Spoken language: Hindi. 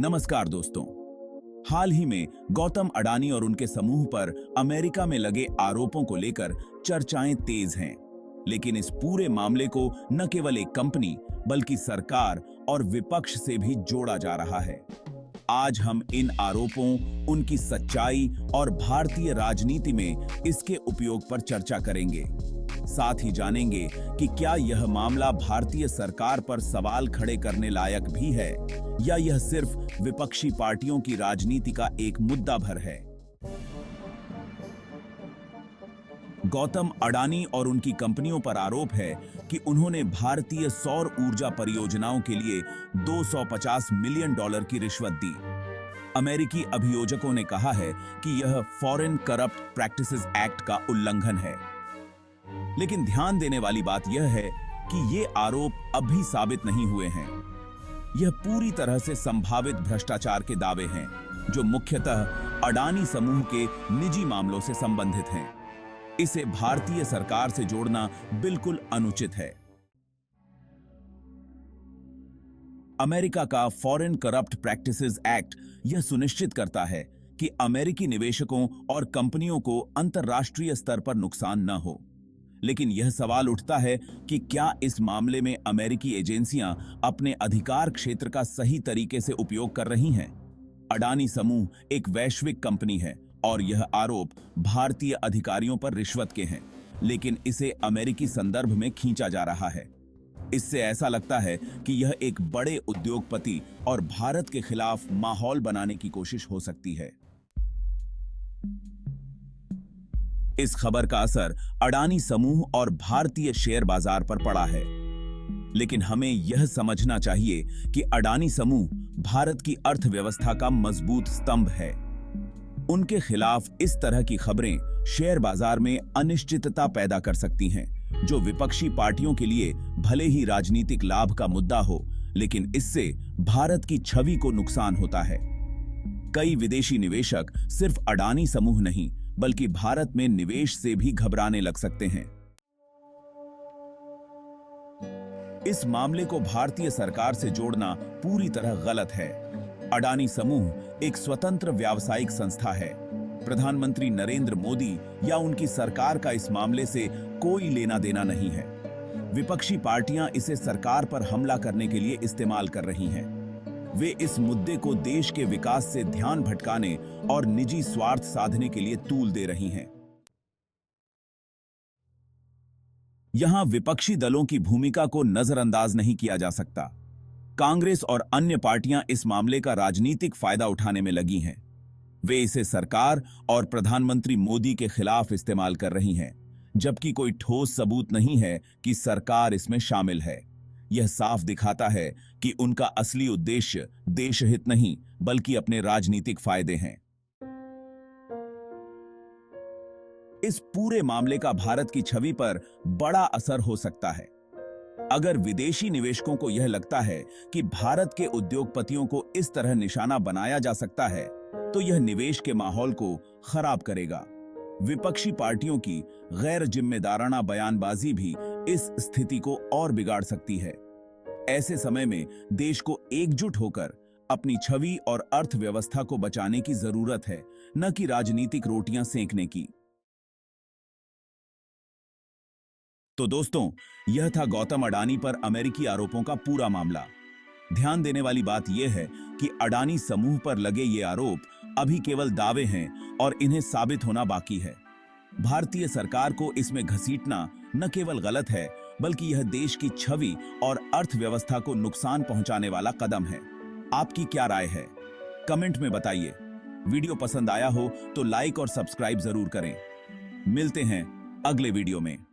नमस्कार दोस्तों। हाल ही में गौतम अडानी और उनके समूह पर अमेरिका में लगे आरोपों को लेकर चर्चाएं तेज हैं। लेकिन इस पूरे मामले को न केवल एक कंपनी बल्कि सरकार और विपक्ष से भी जोड़ा जा रहा है। आज हम इन आरोपों, उनकी सच्चाई और भारतीय राजनीति में इसके उपयोग पर चर्चा करेंगे। साथ ही जानेंगे कि क्या यह मामला भारतीय सरकार पर सवाल खड़े करने लायक भी है या यह सिर्फ विपक्षी पार्टियों की राजनीति का एक मुद्दा भर है। गौतम अडानी और उनकी कंपनियों पर आरोप है कि उन्होंने भारतीय सौर ऊर्जा परियोजनाओं के लिए $250 मिलियन की रिश्वत दी। अमेरिकी अभियोजकों ने कहा है कि यह फॉरेन करप्ट प्रैक्टिसेस एक्ट का उल्लंघन है। लेकिन ध्यान देने वाली बात यह है कि ये आरोप अभी साबित नहीं हुए हैं। यह पूरी तरह से संभावित भ्रष्टाचार के दावे हैं, जो मुख्यतः अडानी समूह के निजी मामलों से संबंधित हैं। इसे भारतीय सरकार से जोड़ना बिल्कुल अनुचित है। अमेरिका का फॉरेन करप्ट प्रैक्टिसेस एक्ट यह सुनिश्चित करता है कि अमेरिकी निवेशकों और कंपनियों को अंतर्राष्ट्रीय स्तर पर नुकसान न हो। लेकिन यह सवाल उठता है कि क्या इस मामले में अमेरिकी एजेंसियां अपने अधिकार क्षेत्र का सही तरीके से उपयोग कर रही हैं? अडानी समूह एक वैश्विक कंपनी है और यह आरोप भारतीय अधिकारियों पर रिश्वत के हैं, लेकिन इसे अमेरिकी संदर्भ में खींचा जा रहा है। इससे ऐसा लगता है कि यह एक बड़े उद्योगपति और भारत के खिलाफ माहौल बनाने की कोशिश हो सकती है। इस खबर का असर अडानी समूह और भारतीय शेयर बाजार पर पड़ा है। लेकिन हमें यह समझना चाहिए कि अडानी समूह भारत की अर्थव्यवस्था का मजबूत स्तंभ है। उनके खिलाफ इस तरह की खबरें शेयर बाजार में अनिश्चितता पैदा कर सकती हैं, जो विपक्षी पार्टियों के लिए भले ही राजनीतिक लाभ का मुद्दा हो, लेकिन इससे भारत की छवि को नुकसान होता है। कई विदेशी निवेशक सिर्फ अडानी समूह नहीं बल्कि भारत में निवेश से भी घबराने लग सकते हैं। इस मामले को भारतीय सरकार से जोड़ना पूरी तरह गलत है। अडानी समूह एक स्वतंत्र व्यावसायिक संस्था है। प्रधानमंत्री नरेंद्र मोदी या उनकी सरकार का इस मामले से कोई लेना देना नहीं है। विपक्षी पार्टियां इसे सरकार पर हमला करने के लिए इस्तेमाल कर रही हैं। वे इस मुद्दे को देश के विकास से ध्यान भटकाने और निजी स्वार्थ साधने के लिए तूल दे रही हैं। यहां विपक्षी दलों की भूमिका को नजरअंदाज नहीं किया जा सकता। कांग्रेस और अन्य पार्टियां इस मामले का राजनीतिक फायदा उठाने में लगी हैं। वे इसे सरकार और प्रधानमंत्री मोदी के खिलाफ इस्तेमाल कर रही हैं, जबकि कोई ठोस सबूत नहीं है कि सरकार इसमें शामिल है। यह साफ दिखाता है कि उनका असली उद्देश्य देशहित नहीं बल्कि अपने राजनीतिक फायदे हैं। इस पूरे मामले का भारत की छवि पर बड़ा असर हो सकता है। अगर विदेशी निवेशकों को यह लगता है कि भारत के उद्योगपतियों को इस तरह निशाना बनाया जा सकता है, तो यह निवेश के माहौल को खराब करेगा। विपक्षी पार्टियों की गैर जिम्मेदाराना बयानबाजी भी इस स्थिति को और बिगाड़ सकती है। ऐसे समय में देश को एकजुट होकर अपनी छवि और अर्थव्यवस्था को बचाने की जरूरत है, न कि राजनीतिक रोटियां सेंकने की। तो दोस्तों, यह था गौतम अडानी पर अमेरिकी आरोपों का पूरा मामला। ध्यान देने वाली बात यह है कि अडानी समूह पर लगे ये आरोप अभी केवल दावे हैं और इन्हें साबित होना बाकी है। भारतीय सरकार को इसमें घसीटना न केवल गलत है, बल्कि यह देश की छवि और अर्थव्यवस्था को नुकसान पहुंचाने वाला कदम है। आपकी क्या राय है? कमेंट में बताइए। वीडियो पसंद आया हो तो लाइक और सब्सक्राइब जरूर करें। मिलते हैं अगले वीडियो में।